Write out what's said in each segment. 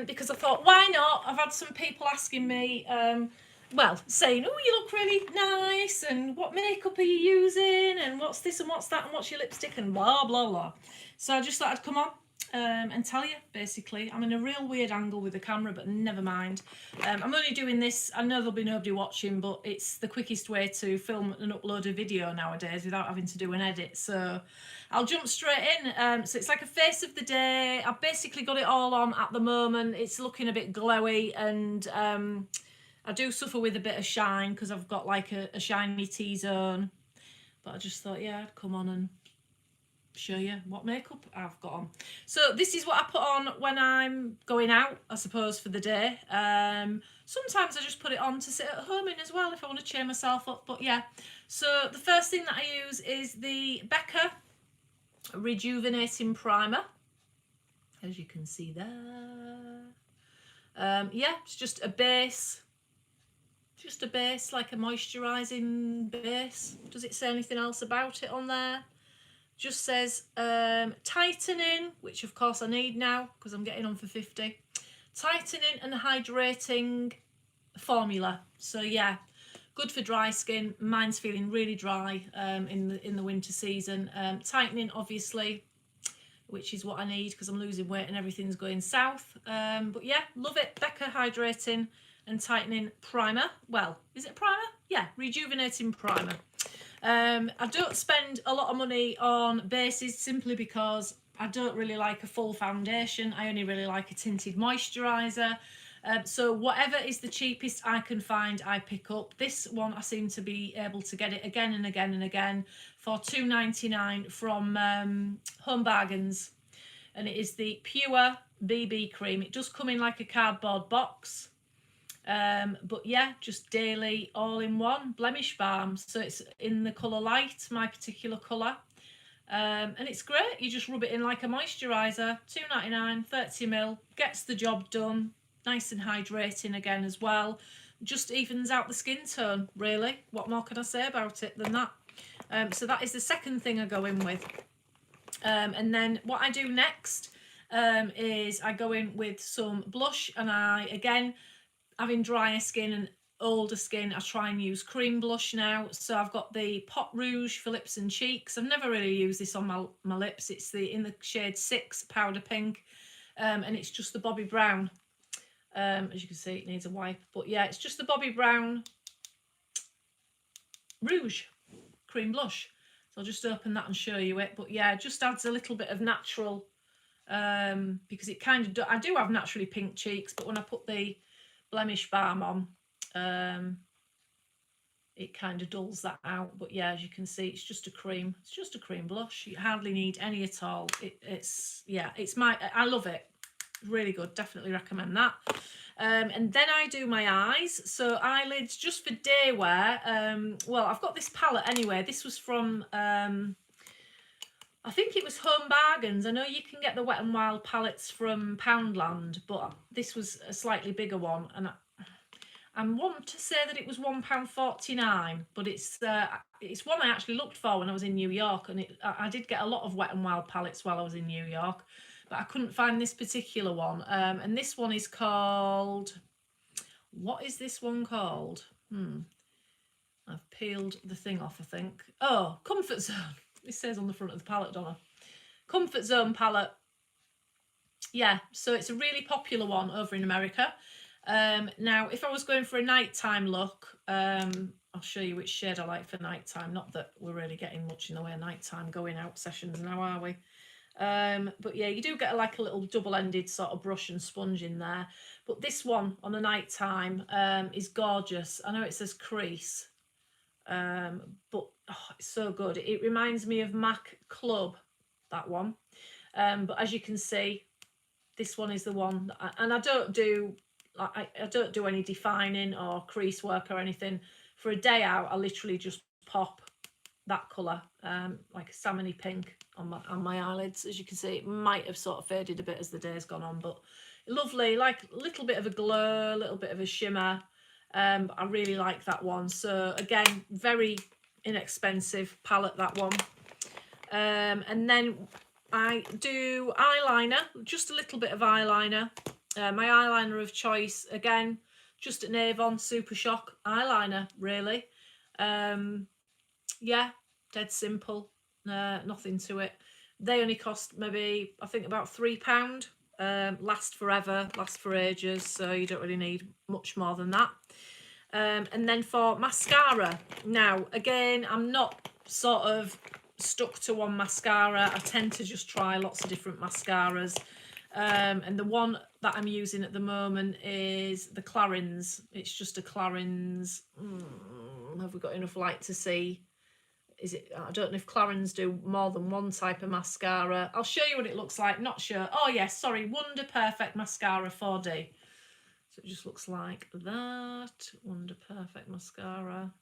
because I thought, why not? I've had some people asking me, well, saying, oh, you look really nice, and what makeup are you using, and what's this and what's that, and what's your lipstick, and blah, blah, blah. So I just thought I'd come on and tell you, basically. I'm in a real weird angle with the camera, but never mind. I'm only doing this, I know there'll be nobody watching, but it's the quickest way to film and upload a video nowadays without having to do an edit. So I'll jump straight in. So it's like a face of the day. I've basically got it all on at the moment. It's looking a bit glowy, and I do suffer with a bit of shine because I've got like a shiny T-zone. But I just thought, yeah, I'd come on and show you what makeup I've got on. So this is what I put on when I'm going out, I suppose, for the day. Sometimes I just put it on to sit at home in as well if I want to cheer myself up. But yeah, so the first thing that I use is the Becca Rejuvenating Primer, as you can see there. Yeah, it's just a base, like a moisturising base. Does it say anything else about it on there? Just says tightening, which of course I need now because I'm getting on for 50. Tightening and hydrating formula. So yeah, good for dry skin. Mine's feeling really dry in the winter season. Tightening, obviously, which is what I need because I'm losing weight and everything's going south. But yeah, love it. Becca Hydrating and Tightening Primer. Well, is it a primer? Yeah, Rejuvenating Primer. I don't spend a lot of money on bases simply because I don't really like a full foundation. I only really like a tinted moisturiser. So whatever is the cheapest I can find, I pick up. This one I seem to be able to get it again and again and again for £2.99 from Home Bargains. And it is the Pure BB Cream. It does come in like a cardboard box. But yeah, just daily all-in-one blemish balm. So it's in the colour light, my particular colour. And it's great. You just rub it in like a moisturiser. £2.99, 30ml, gets the job done. Nice and hydrating again as well. Just evens out the skin tone, really. What more can I say about it than that? So that is the second thing I go in with. And then what I do next is I go in with some blush, and I, again, having drier skin and older skin, I try and use cream blush now. So I've got the Pot Rouge for lips and cheeks. I've never really used this on my lips. It's in the shade 6 Powder Pink, and it's just the Bobbi Brown. As you can see, it needs a wipe, but yeah, it's just the Bobbi Brown Rouge cream blush. So I'll just open that and show you it. But yeah, it just adds a little bit of natural, because it kind of I do have naturally pink cheeks, but when I put the blemish balm on, it kind of dulls that out. But yeah, as you can see, it's just a cream. It's just a cream blush. You hardly need any at all. I love it. Really good. Definitely recommend that. And then I do my eyes. So eyelids just for day wear. Well, I've got this palette anyway. This was from I think it was Home Bargains. I know you can get the Wet n Wild palettes from Poundland, but this was a slightly bigger one, and I want to say that it was £1.49, but it's one I actually looked for when I was in New York, and I did get a lot of Wet n Wild palettes while I was in New York, but I couldn't find this particular one. And this one is called, what is this one called? I've peeled the thing off, I think. Oh, Comfort Zone. It says on the front of the palette, Donna. Comfort Zone palette. Yeah, so it's a really popular one over in America. Now, if I was going for a nighttime look, I'll show you which shade I like for nighttime. Not that we're really getting much in the way of nighttime going out sessions now, are we? But yeah, you do get like a little double-ended sort of brush and sponge in there. But this one on the nighttime is gorgeous. I know it says crease, but oh, it's so good. It reminds me of MAC Club, that one. But as you can see, this one is the one that and I don't do any defining or crease work or anything. For a day out, I literally just pop that colour, like a salmony pink on my eyelids. As you can see, it might have sort of faded a bit as the day's gone on, but lovely, like a little bit of a glow, a little bit of a shimmer. I really like that one. So again, very inexpensive palette, that one. And then I do eyeliner, just a little bit of eyeliner. My eyeliner of choice, again, just an Avon Super Shock eyeliner, really. Yeah, dead simple, nothing to it. They only cost maybe, I think, about £3. Last forever, last for ages, so you don't really need much more than that. And then for mascara, now again, I'm not sort of stuck to one mascara. I tend to just try lots of different mascaras. And the one that I'm using at the moment is the Clarins. It's just a Clarins. Have we got enough light to see? Is it? I don't know if Clarins do more than one type of mascara. I'll show you what it looks like. Not sure. Oh yes, sorry. Wonder Perfect Mascara 4D. So it just looks like that. Wonder Perfect Mascara.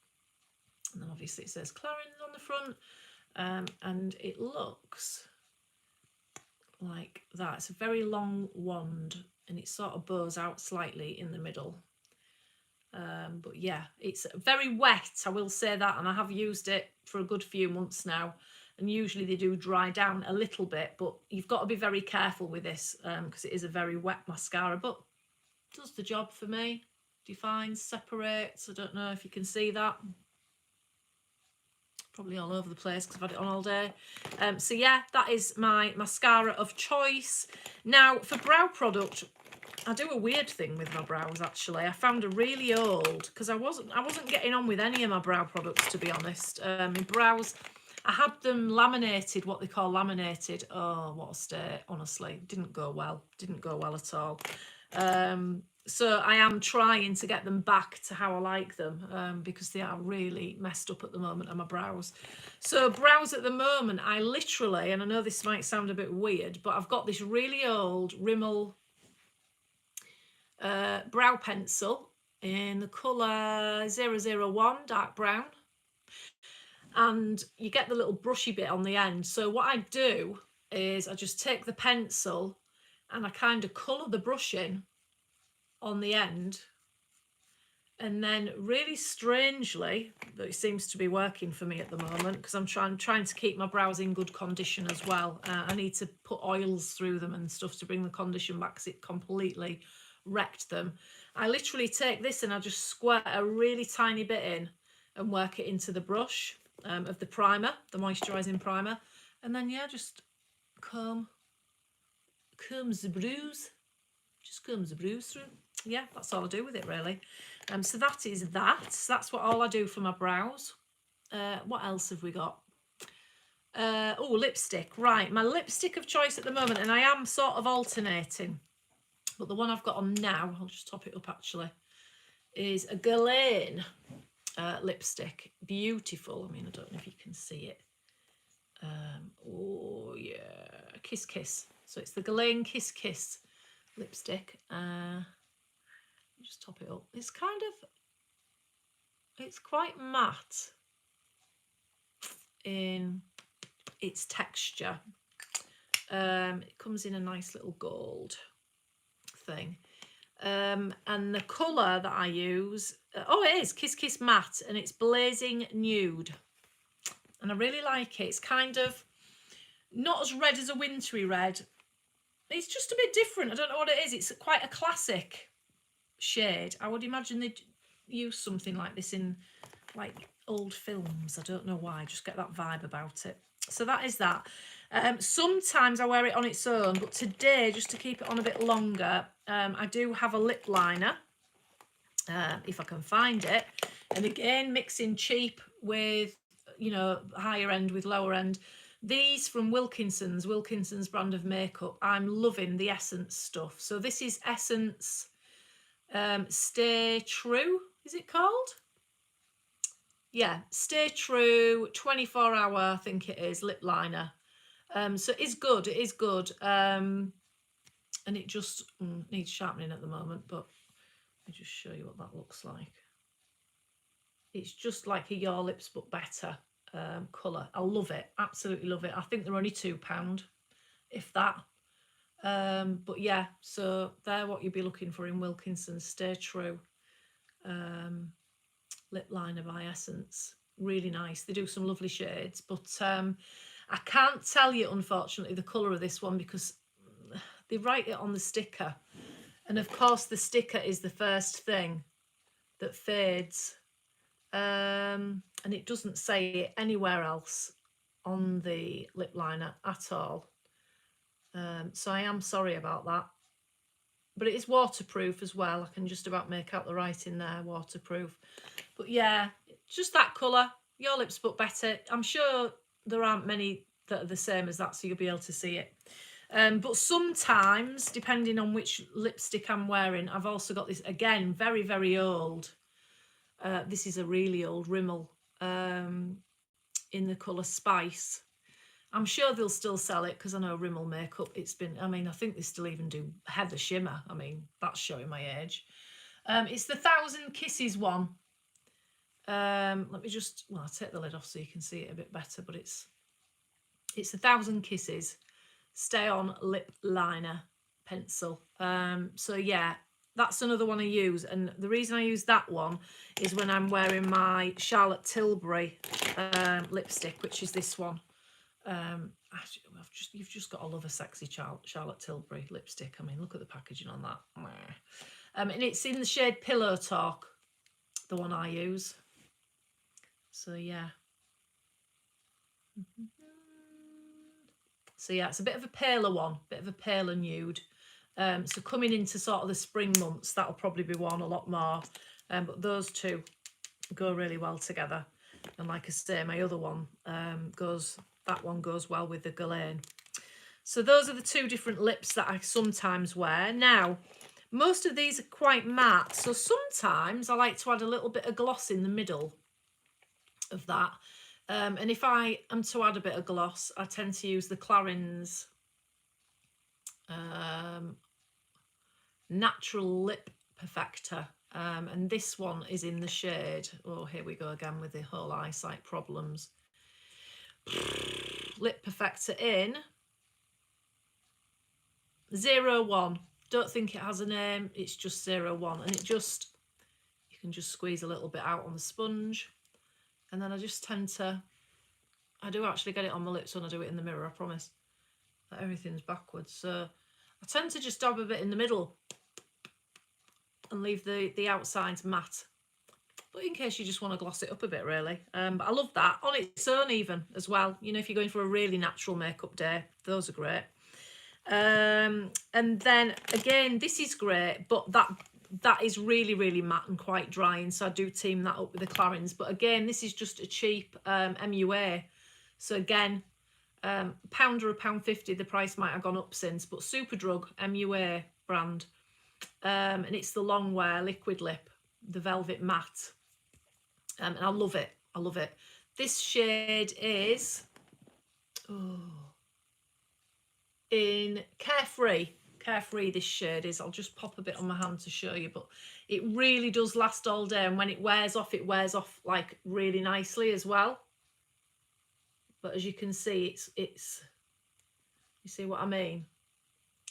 And then obviously it says Clarins on the front. And it looks like that. It's a very long wand and it sort of bows out slightly in the middle. But yeah, it's very wet, I will say that, and I have used it for a good few months now, and usually they do dry down a little bit, but you've got to be very careful with this because it is a very wet mascara, but it does the job for me. Defines, separates. I don't know if you can see that. Probably all over the place because I've had it on all day. So yeah, that is my mascara of choice. Now for brow product, I do a weird thing with my brows actually. I found a really old, because I wasn't getting on with any of my brow products, to be honest. My brows, I had them laminated, what they call laminated. Oh, what a state, honestly. Didn't go well at all. So I am trying to get them back to how I like them, because they are really messed up at the moment on my brows. So brows at the moment, I literally, and I know this might sound a bit weird, but I've got this really old Rimmel brow pencil in the colour 001, dark brown. And you get the little brushy bit on the end. So what I do is I just take the pencil and I kind of colour the brush in on the end, and then really strangely, but it seems to be working for me at the moment because I'm trying to keep my brows in good condition as well. I need to put oils through them and stuff to bring the condition back because it completely wrecked them. I literally take this and I just squirt a really tiny bit in and work it into the brush of the primer, the moisturising primer, and then yeah, just combs the brows. Just combs the brows through. Yeah, that's all I do with it really. So that is that. That's what all I do for my brows. What else have we got? Oh, lipstick. Right, my lipstick of choice at the moment, and I am sort of alternating, but the one I've got on now, I'll just top it up actually, is a Guerlain lipstick. Beautiful. I mean, I don't know if you can see it. Oh yeah, Kiss Kiss. So it's the Guerlain Kiss Kiss lipstick. Just top it up. It's kind of, it's quite matte in its texture. It comes in a nice little gold thing. And the colour that I use, oh, it is Kiss Kiss Matte, and it's Blazing Nude. And I really like it. It's kind of not as red as a wintry red. It's just a bit different. I don't know what it is. It's quite a classic shade. I would imagine they'd use something like this in like old films. I don't know why. I just get that vibe about it. So that is that. Sometimes I wear it on its own, but today, just to keep it on a bit longer, I do have a lip liner, if I can find it. And again, mixing cheap with, you know, higher end with lower end. These from Wilkinson's brand of makeup. I'm loving the Essence stuff. So this is Essence Stay True, is it called? Yeah, Stay True 24-hour, I think it is, lip liner. So it is good, it is good. And it just needs sharpening at the moment, but let me just show you what that looks like. It's just like a Your Lips but better colour. I love it, absolutely love it. I think they're only £2, if that. But yeah, so they're what you'd be looking for in Wilkinson's Stay True lip liner by Essence. Really nice. They do some lovely shades, but I can't tell you, unfortunately, the colour of this one because they write it on the sticker And of course the sticker is the first thing that fades. And it doesn't say it anywhere else on the lip liner at all. So I am sorry about that. But it is waterproof as well. I can just about make out the writing there, waterproof. But yeah, just that colour. Your lips but better. I'm sure there aren't many that are the same as that, so you'll be able to see it. But sometimes, depending on which lipstick I'm wearing, I've also got this, again, very, very old. This is a really old Rimmel in the colour Spice. I'm sure they'll still sell it because I know Rimmel makeup, it's been, I mean, I think they still even do Heather Shimmer. I mean, that's showing my age. It's the 1000 Kisses one. Let me just, well, I'll take the lid off so you can see it a bit better, but it's 1000 Kisses Stay On Lip Liner pencil. So yeah, that's another one I use, and the reason I use that one is when I'm wearing my Charlotte Tilbury lipstick, which is this one. You've just got to love a sexy Charlotte Tilbury lipstick. I mean, look at the packaging on that. And it's in the shade Pillow Talk, the one I use. So yeah. So yeah, it's a bit of a paler one, bit of a paler nude. So coming into sort of the spring months, that'll probably be worn a lot more. But those two go really well together. And like I say, my other one that one goes well with the Guerlain. So those are the two different lips that I sometimes wear. Now, most of these are quite matte, so sometimes I like to add a little bit of gloss in the middle of that. And if I am to add a bit of gloss, I tend to use the Clarins Natural Lip Perfector. And this one is in the shade, oh, here we go again with the whole eyesight problems. Lip Perfector in 01. Don't think it has a name, it's just 01. And it just, you can just squeeze a little bit out on the sponge. And then I just tend to, I do actually get it on my lips when I do it in the mirror, I promise. That everything's backwards. So I tend to just dab a bit in the middle and leave the outsides matte. But in case you just want to gloss it up a bit, really. But I love that on its own even as well. You know, if you're going for a really natural makeup day, those are great. And then again, this is great, but that is really, really matte and quite drying, so I do team that up with the Clarins. But again, this is just a cheap MUA. So again, £1 or £1.50, the price might have gone up since, but Superdrug MUA brand. And it's the long wear liquid lip, the velvet matte. And I love it. I love it. This shade is in Carefree. Carefree, this shade is. I'll just pop a bit on my hand to show you, but it really does last all day, and when it wears off like really nicely as well. But as you can see, it's you see what I mean?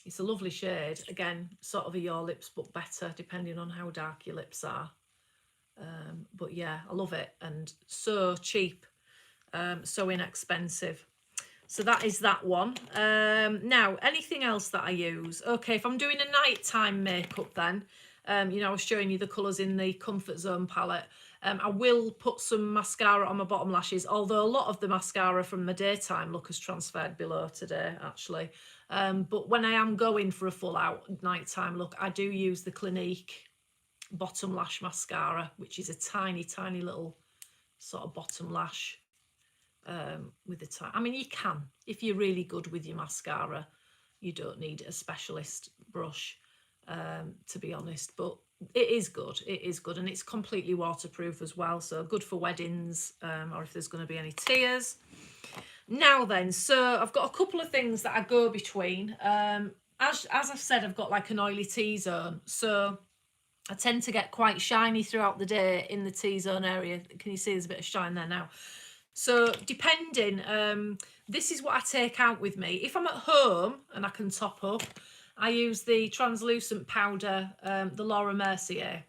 It's a lovely shade. Again, sort of a Your Lips but better, depending on how dark your lips are. But yeah, I love it, and so cheap, so inexpensive. So that is that one. Now, anything else that I use? Okay, if I'm doing a nighttime makeup then, you know, I was showing you the colours in the Comfort Zone palette. I will put some mascara on my bottom lashes, although a lot of the mascara from the daytime look has transferred below today, actually. But when I am going for a full out nighttime look, I do use the Clinique bottom lash mascara, which is a tiny, tiny little sort of bottom lash. With the time, I mean, you can, if you're really good with your mascara, you don't need a specialist brush, to be honest, but it is good, and it's completely waterproof as well, so good for weddings, or if there's going to be any tears. Now then, so I've got a couple of things that I go between. As I've said, I've got like an oily T-zone, so I tend to get quite shiny throughout the day in the T-zone area. Can you see there's a bit of shine there now? So depending, this is what I take out with me. If I'm at home and I can top up, I use the translucent powder, the Laura Mercier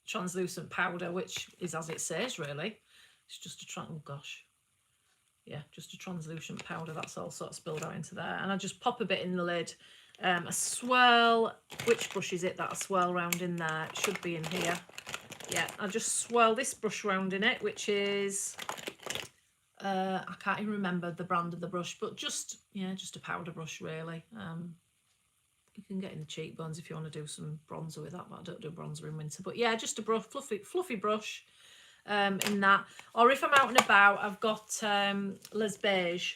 translucent powder, which is as it says, really. It's just a, oh gosh. Yeah, just a translucent powder. That's all sort of spilled out into there. And I just pop a bit in the lid I swirl, which brush is it that I swirl round in there? It should be in here. Yeah, I just swirl this brush round in it, which is, I can't even remember the brand of the brush, but just, yeah, just a powder brush really. You can get in the cheekbones if you want to do some bronzer with that, but I don't do bronzer in winter. But yeah, just a brush, fluffy brush in that. Or if I'm out and about, I've got Les Beige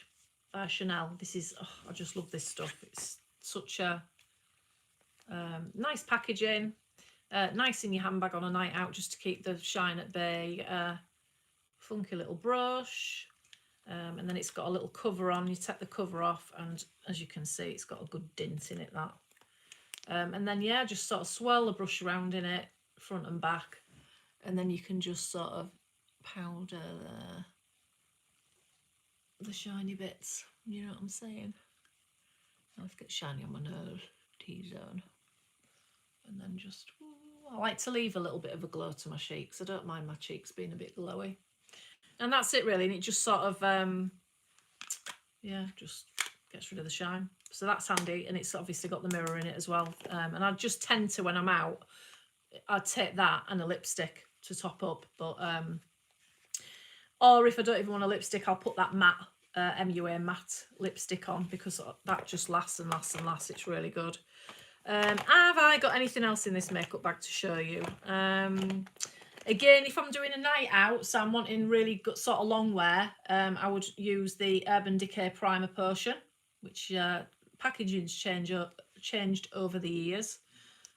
by Chanel. This is, oh, I just love this stuff. It's such a nice packaging, nice in your handbag on a night out just to keep the shine at bay. Funky little brush. And then it's got a little cover on. You take the cover off, and as you can see, it's got a good dint in it, that. And then, yeah, just sort of swirl the brush around in it, front and back. And then you can just sort of powder the shiny bits. You know what I'm saying? I'll get shiny on my nose, T-zone. And then just, ooh, I like to leave a little bit of a glow to my cheeks. I don't mind my cheeks being a bit glowy. And that's it really. And it just sort of, yeah, just gets rid of the shine. So that's handy. And it's obviously got the mirror in it as well. And I just tend to, when I'm out, I'd take that and a lipstick to top up. But, or if I don't even want a lipstick, I'll put that matte, MUA matte lipstick on, because that just lasts and lasts and lasts. It's really good. Have I got anything else in this makeup bag to show you? Again, if I'm doing a night out, so I'm wanting really good sort of long wear, I would use the Urban Decay Primer Potion, which packaging's changed over the years.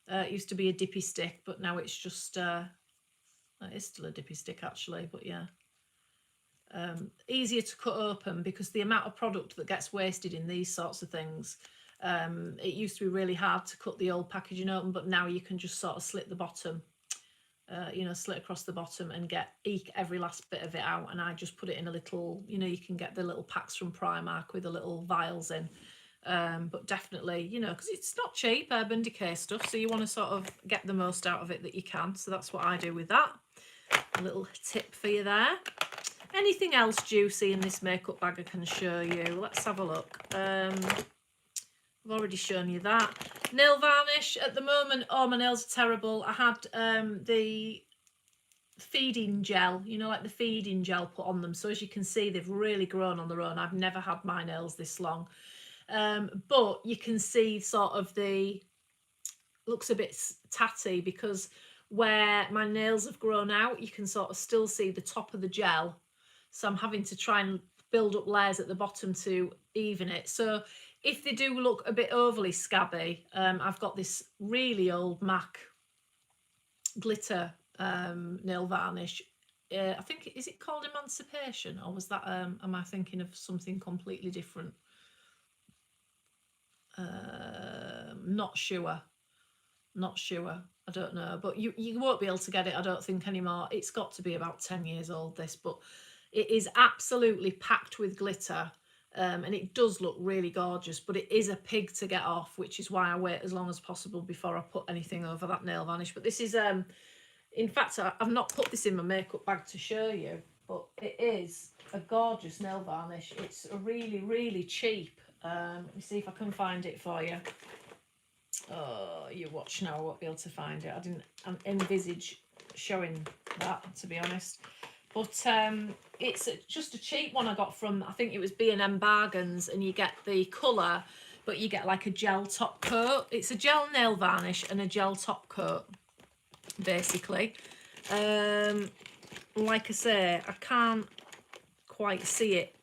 It used to be a dippy stick, but now it's just, it is still a dippy stick actually, but yeah. Easier to cut open because the amount of product that gets wasted in these sorts of things, it used to be really hard to cut the old packaging open, but now you can just sort of slit the bottom, you know, slit across the bottom and eke every last bit of it out. And I just put it in a little, you know, you can get the little packs from Primark with the little vials in. But definitely, you know, because it's not cheap, Urban Decay stuff, so you want to sort of get the most out of it that you can. So that's what I do with that. A little tip for you there. Anything else juicy in this makeup bag I can show you? Let's have a look. I've already shown you that. Nail varnish at the moment. Oh, my nails are terrible. I had the feeding gel, you know, like the feeding gel put on them. So as you can see, they've really grown on their own. I've never had my nails this long. But you can see sort of looks a bit tatty because where my nails have grown out, you can sort of still see the top of the gel. So I'm having to try and build up layers at the bottom to even it. So if they do look a bit overly scabby, I've got this really old MAC glitter nail varnish. I think, is it called Emancipation, or was that, am I thinking of something completely different? Not sure. I don't know, but you won't be able to get it, I don't think, anymore. It's got to be about 10 years old, this, but it is absolutely packed with glitter. And it does look really gorgeous, but it is a pig to get off, which is why I wait as long as possible before I put anything over that nail varnish. But this is, in fact, I've not put this in my makeup bag to show you, but it is a gorgeous nail varnish. It's a really, really cheap. Let me see if I can find it for you. Oh, you watch now, I won't be able to find it. I didn't envisage showing that, to be honest. But it's just a cheap one I got from, I think it was B&M Bargains, and you get the colour, but you get like a gel top coat. It's a gel nail varnish and a gel top coat, basically. Like I say, I can't quite see it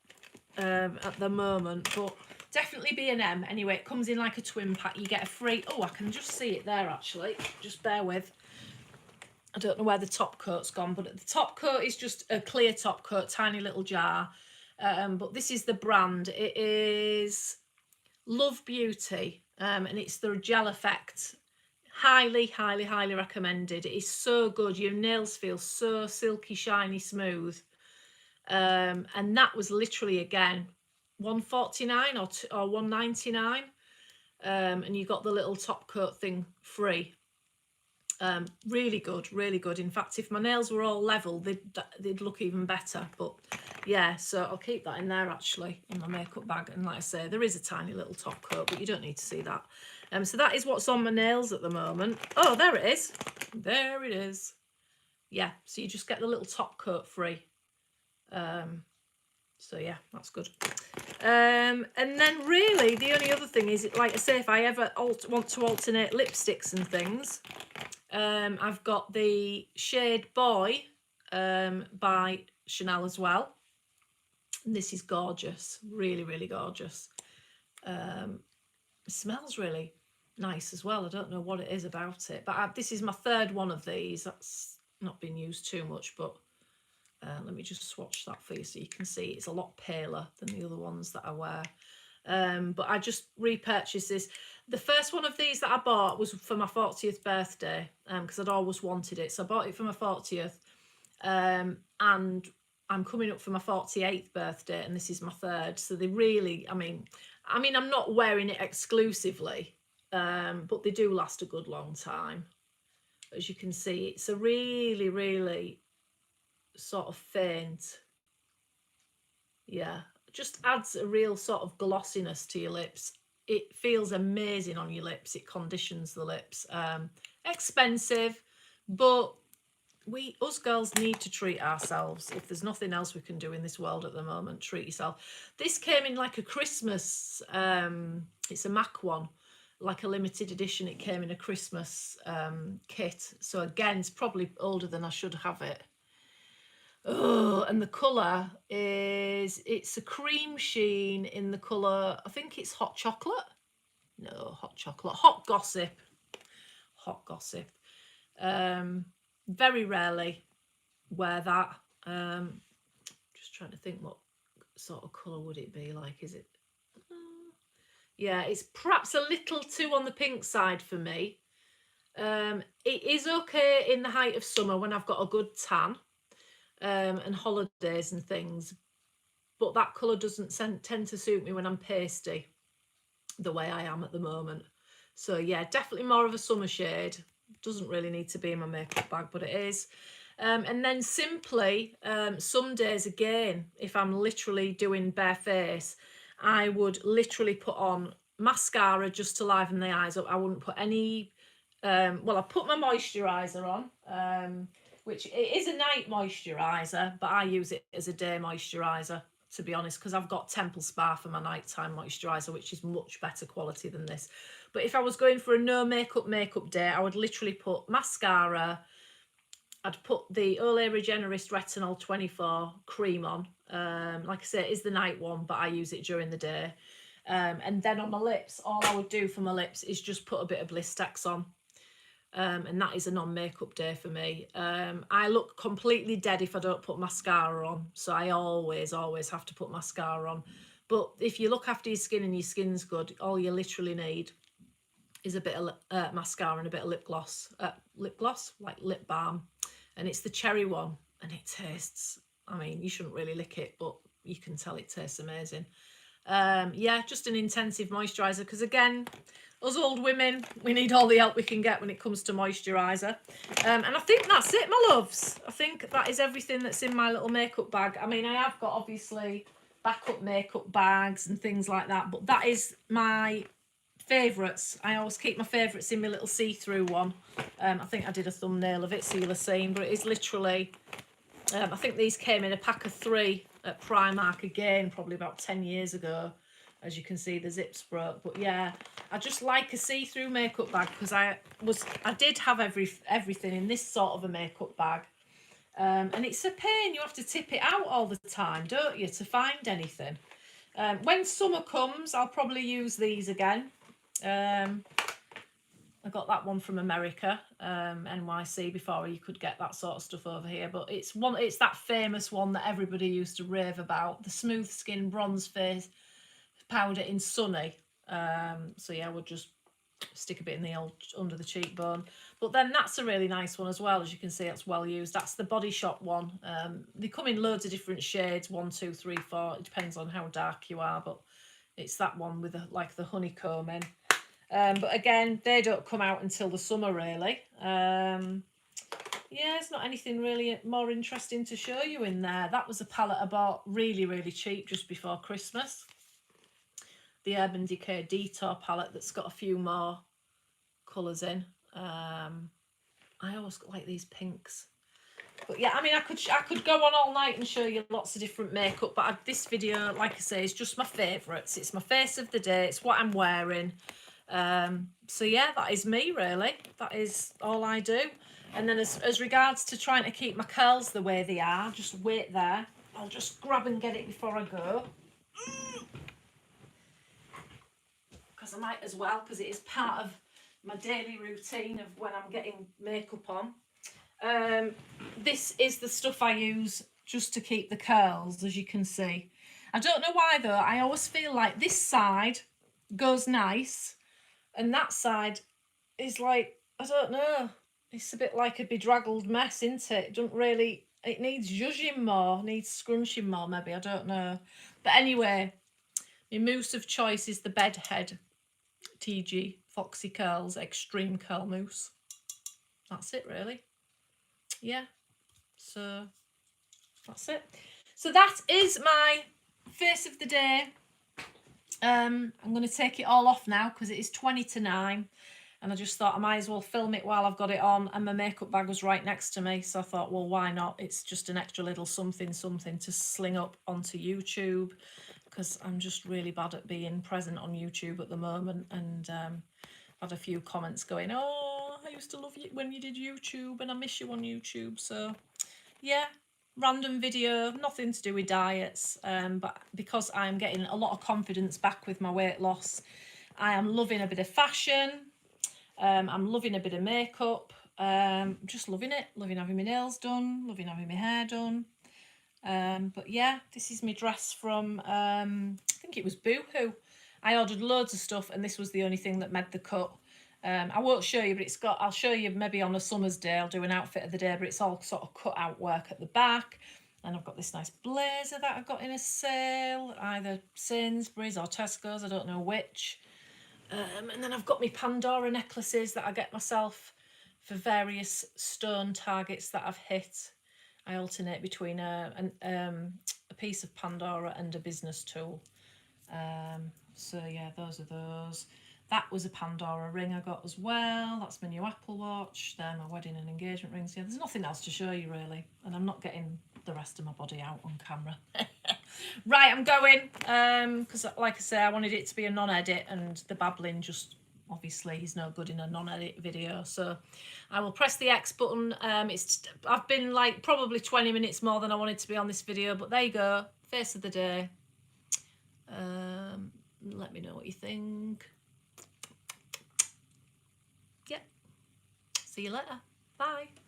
at the moment, but definitely B&M. Anyway, it comes in like a twin pack. You get a free, oh, I can just see it there actually, just bear with. I don't know where the top coat's gone, but the top coat is just a clear top coat, tiny little jar. But this is the brand. It is Love Beauty, and it's the gel effect. Highly, highly, highly recommended. It is so good. Your nails feel so silky, shiny, smooth. And that was literally, again, $1.49 or $1.99. And you got the little top coat thing free. Really good, really good. In fact, if my nails were all level, they'd look even better. But yeah, so I'll keep that in there actually in my makeup bag. And like I say, there is a tiny little top coat, but you don't need to see that. So that is what's on my nails at the moment. Oh, there it is. There it is. Yeah, so you just get the little top coat free. So yeah, that's good. And then really the only other thing is, like I say, if I ever want to alternate lipsticks and things, I've got the shade Boy by Chanel as well. And this is gorgeous, really, really gorgeous. It smells really nice as well. I don't know what it is about it, but this is my third one of these. That's not been used too much, but let me just swatch that for you so you can see it's a lot paler than the other ones that I wear. But I just repurchased this. The first one of these that I bought was for my 40th birthday, because I'd always wanted it. So I bought it for my 40th, and I'm coming up for my 48th birthday, and this is my third. So they really, I mean, I'm not wearing it exclusively, but they do last a good long time. As you can see, it's a really, really sort of faint. Yeah, just adds a real sort of glossiness to your lips. It feels amazing on your lips. It conditions the lips. Expensive, but us girls need to treat ourselves. If there's nothing else we can do in this world at the moment, treat yourself. This came in like a Christmas, it's a MAC one, like a limited edition. It came in a Christmas kit. So again, it's probably older than I should have it. Oh, and the colour it's a cream sheen in the colour, I think it's Hot Chocolate. No, Hot Chocolate. Hot Gossip. Hot Gossip. Very rarely wear that. Just trying to think what sort of colour would it be like. Is it? Yeah, it's perhaps a little too on the pink side for me. It is okay in the height of summer when I've got a good tan. And holidays and things, but that colour doesn't tend to suit me when I'm pasty the way I am at the moment. So yeah, definitely more of a summer shade. Doesn't really need to be in my makeup bag, but it is. And then simply, some days again, if I'm literally doing bare face, I would literally put on mascara just to liven the eyes up. I wouldn't put any, well, I put my moisturiser on, which it is a night moisturiser, but I use it as a day moisturiser, to be honest, because I've got Temple Spa for my nighttime moisturiser, which is much better quality than this. But if I was going for a no makeup day, I would literally put mascara. I'd put the Olay Regenerist Retinol 24 cream on. Like I say, it is the night one, but I use it during the day. And then on my lips, all I would do for my lips is just put a bit of Blistex on. And that is a non-makeup day for me. I look completely dead if I don't put mascara on, so I always have to put mascara on. But if you look after your skin and your skin's good, all you literally need is a bit of mascara and a bit of lip gloss, like lip balm, and it's the cherry one, and it tastes, I mean, you shouldn't really lick it, but you can tell it tastes amazing. Yeah, just an intensive moisturiser, because again, us old women, we need all the help we can get when it comes to moisturiser. And I think that's it, my loves. I think that is everything that's in my little makeup bag. I mean, I have got obviously backup makeup bags and things like that, but that is my favourites. I always keep my favourites in my little see-through one. I think I did a thumbnail of it, so you'll have seen, but it is literally, I think these came in a pack of 3 at Primark again, probably about 10 years ago. As you can see, the zips broke. But yeah, I just like a see-through makeup bag, because I did have everything in this sort of a makeup bag. And it's a pain. You have to tip it out all the time, don't you, to find anything. When summer comes, I'll probably use these again. I got that one from America, NYC, before you could get that sort of stuff over here. But it's that famous one that everybody used to rave about, the Smooth Skin Bronze Face Powder in Sunny. So yeah, we'll just stick a bit in the old under the cheekbone. But then that's a really nice one as well. As you can see, it's well used. That's the Body Shop one. They come in loads of different shades, 1, 2, 3, 4. It depends on how dark you are, but it's that one with like the honeycomb in. But again, they don't come out until the summer, really. Yeah, it's not anything really more interesting to show you in there. That was a palette I bought really, really cheap just before Christmas. The Urban Decay Detour palette that's got a few more colours in. I always like these pinks. But yeah, I mean, I could go on all night and show you lots of different makeup, but this video, like I say, is just my favourites. It's my face of the day. It's what I'm wearing. So yeah, that is me, really. That is all I do. And then as regards to trying to keep my curls the way they are, just wait there. I'll just grab and get it before I go. Because I might as well, because it is part of my daily routine of when I'm getting makeup on. This is the stuff I use just to keep the curls, as you can see. I don't know why though, I always feel like this side goes nice and that side is like, I don't know, it's a bit like a bedraggled mess, isn't it? It doesn't really, it needs zhuzhing more, needs scrunching more maybe, I don't know. But anyway, my mousse of choice is the Bedhead TG Foxy Curls Extreme Curl Mousse. That's it really. Yeah, so that's it. So that is my face of the day. I'm going to take it all off now because it is 20 to 9 and I just thought I might as well film it while I've got it on, and my makeup bag was right next to me, so I thought, well, why not? It's just an extra little something to sling up onto YouTube, because I'm just really bad at being present on YouTube at the moment, and I've had a few comments going, oh, I used to love you when you did YouTube and I miss you on YouTube. So yeah, random video, nothing to do with diets, but because I'm getting a lot of confidence back with my weight loss, I am loving a bit of fashion. I'm loving a bit of makeup. Just loving it, loving having my nails done, loving having my hair done. But yeah, this is my dress from, I think it was Boohoo. I ordered loads of stuff and this was the only thing that made the cut. I won't show you, but it's got, I'll show you maybe on a summer's day, I'll do an outfit of the day, but it's all sort of cut out work at the back. And I've got this nice blazer that I got in a sale, either Sainsbury's or Tesco's, I don't know which. And then I've got my Pandora necklaces that I get myself for various stone targets that I've hit. I alternate between a piece of Pandora and a business tool. So yeah, those are those. That was a Pandora ring I got as well. That's my new Apple Watch. They're my wedding and engagement rings. Yeah, there's nothing else to show you really. And I'm not getting the rest of my body out on camera. Right, I'm going. Because like I say, I wanted it to be a non-edit, and the babbling just obviously is no good in a non-edit video. So I will press the X button. I've been like probably 20 minutes more than I wanted to be on this video, but there you go. Face of the day. Let me know what you think. Yeah. See you later. Bye.